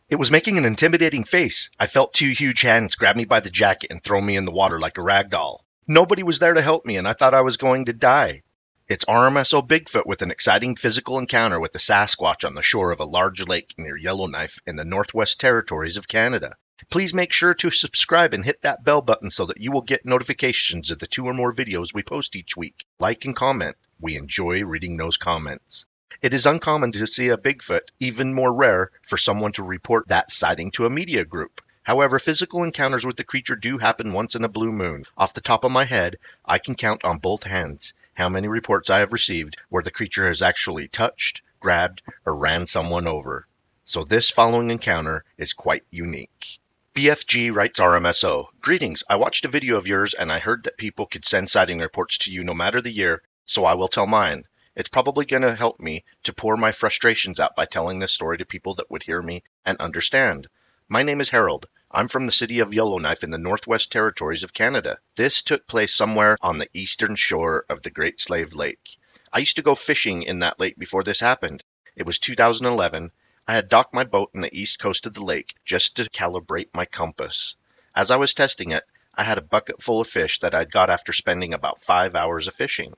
It was making an intimidating face. I felt two huge hands grab me by the jacket and throw me in the water like a rag doll. Nobody was there to help me, and I thought I was going to die. It's RMSO Bigfoot with an exciting physical encounter with the Sasquatch on the shore of a large lake near Yellowknife in the Northwest Territories of Canada. Please make sure to subscribe and hit that bell button so that you will get notifications of the 2 or more videos we post each week. Like and comment. We enjoy reading those comments. It is uncommon to see a Bigfoot, even more rare for someone to report that sighting to a media group. However, physical encounters with the creature do happen once in a blue moon. Off the top of my head, I can count on both hands how many reports I have received where the creature has actually touched, grabbed, or ran someone over. So this following encounter is quite unique. BFG writes RMSO, "Greetings, I watched a video of yours and I heard that people could send sighting reports to you no matter the year, so I will tell mine. It's probably going to help me to pour my frustrations out by telling this story to people that would hear me and understand. My name is Harold. I'm from the city of Yellowknife in the Northwest Territories of Canada. This took place somewhere on the eastern shore of the Great Slave Lake. I used to go fishing in that lake before this happened. It was 2011. I had docked my boat on the east coast of the lake just to calibrate my compass. As I was testing it, I had a bucket full of fish that I'd got after spending about 5 hours of fishing.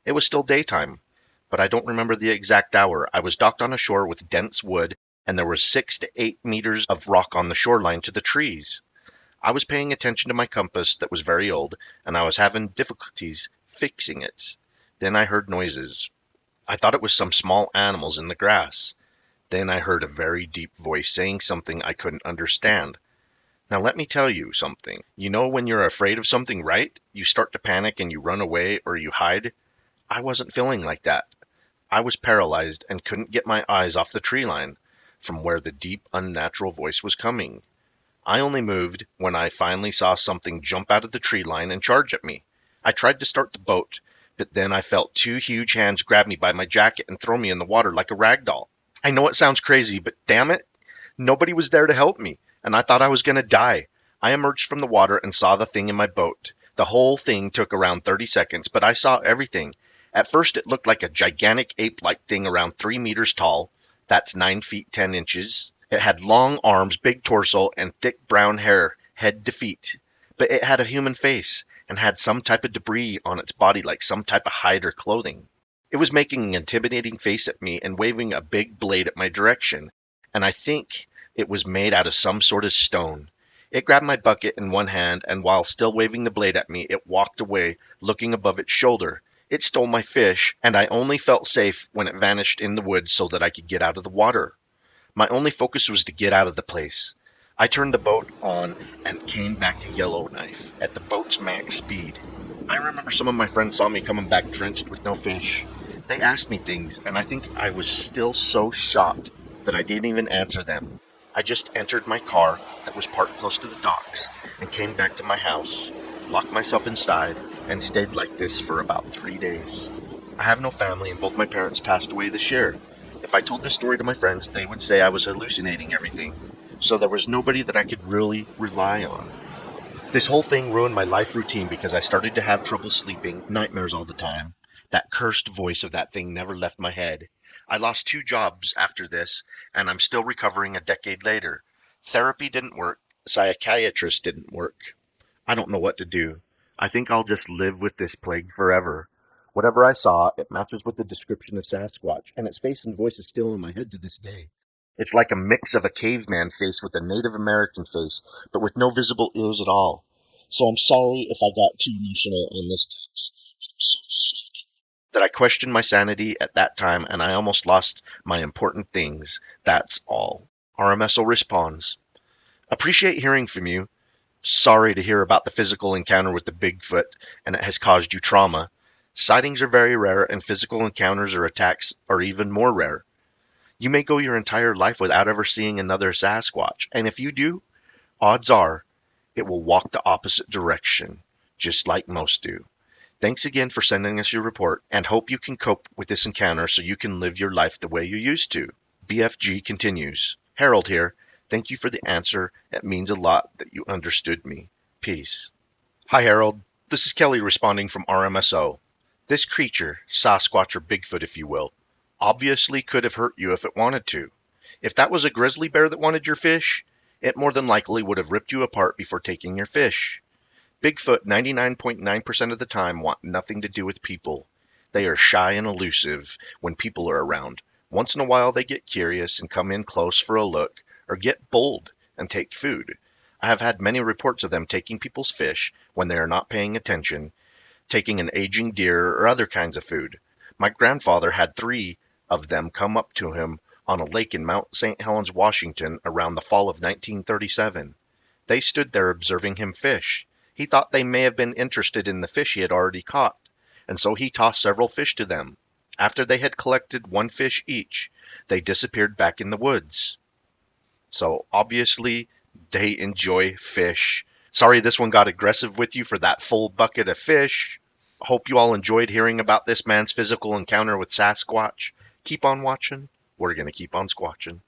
It was still daytime, but I don't remember the exact hour. I was docked on a shore with dense wood, and there was 6 to 8 meters of rock on the shoreline to the trees. I was paying attention to my compass that was very old, and I was having difficulties fixing it. Then I heard noises. I thought it was some small animals in the grass. Then I heard a very deep voice saying something I couldn't understand. Now let me tell you something. You know when you're afraid of something, right? You start to panic and you run away or you hide. I wasn't feeling like that. I was paralyzed and couldn't get my eyes off the tree line from where the deep, unnatural voice was coming. I only moved when I finally saw something jump out of the tree line and charge at me. I tried to start the boat, but then I felt 2 huge hands grab me by my jacket and throw me in the water like a rag doll. I know it sounds crazy, but damn it, nobody was there to help me, and I thought I was going to die. I emerged from the water and saw the thing in my boat. The whole thing took around 30 seconds, but I saw everything. At first it looked like a gigantic ape-like thing around 3 meters tall. That's 9 feet 10 inches. It had long arms, big torso, and thick brown hair, head to feet. But it had a human face, and had some type of debris on its body like some type of hide or clothing. It was making an intimidating face at me and waving a big blade at my direction, and I think it was made out of some sort of stone. It grabbed my bucket in one hand, and while still waving the blade at me, it walked away, looking above its shoulder. It stole my fish, and I only felt safe when it vanished in the woods so that I could get out of the water. My only focus was to get out of the place. I turned the boat on and came back to Yellowknife at the boat's max speed. I remember some of my friends saw me coming back drenched with no fish. They asked me things, and I think I was still so shocked that I didn't even answer them. I just entered my car that was parked close to the docks and came back to my house, locked myself inside, and stayed like this for about 3 days. I have no family, and both my parents passed away this year. If I told this story to my friends, they would say I was hallucinating everything, so there was nobody that I could really rely on. This whole thing ruined my life routine because I started to have trouble sleeping, nightmares all the time. That cursed voice of that thing never left my head. I lost 2 jobs after this, and I'm still recovering a decade later. Therapy didn't work. Psychiatrist didn't work. I don't know what to do. I think I'll just live with this plague forever. Whatever I saw, it matches with the description of Sasquatch, and its face and voice is still in my head to this day. It's like a mix of a caveman face with a Native American face, but with no visible ears at all. So I'm sorry if I got too emotional on this text. I'm so shocked that I questioned my sanity at that time, and I almost lost my important things. That's all. RMSO responds, "Appreciate hearing from you. Sorry to hear about the physical encounter with the Bigfoot, and it has caused you trauma. Sightings are very rare, and physical encounters or attacks are even more rare. You may go your entire life without ever seeing another Sasquatch, and if you do, odds are it will walk the opposite direction, just like most do. Thanks again for sending us your report, and hope you can cope with this encounter so you can live your life the way you used to." BFG continues, "Harold here. Thank you for the answer. It means a lot that you understood me. Peace." Hi, Harold. This is Kelly responding from RMSO. This creature, Sasquatch or Bigfoot if you will, obviously could have hurt you if it wanted to. If that was a grizzly bear that wanted your fish, it more than likely would have ripped you apart before taking your fish. Bigfoot 99.9% of the time want nothing to do with people. They are shy and elusive when people are around. Once in a while they get curious and come in close for a look, or get bold and take food. I have had many reports of them taking people's fish when they are not paying attention, taking an aging deer or other kinds of food. My grandfather had 3 of them come up to him on a lake in Mount St. Helens, Washington around the fall of 1937. They stood there observing him fish. He thought they may have been interested in the fish he had already caught, and so he tossed several fish to them. After they had collected 1 fish each, they disappeared back in the woods. So obviously, they enjoy fish. Sorry this one got aggressive with you for that full bucket of fish. Hope you all enjoyed hearing about this man's physical encounter with Sasquatch. Keep on watching. We're going to keep on squatching.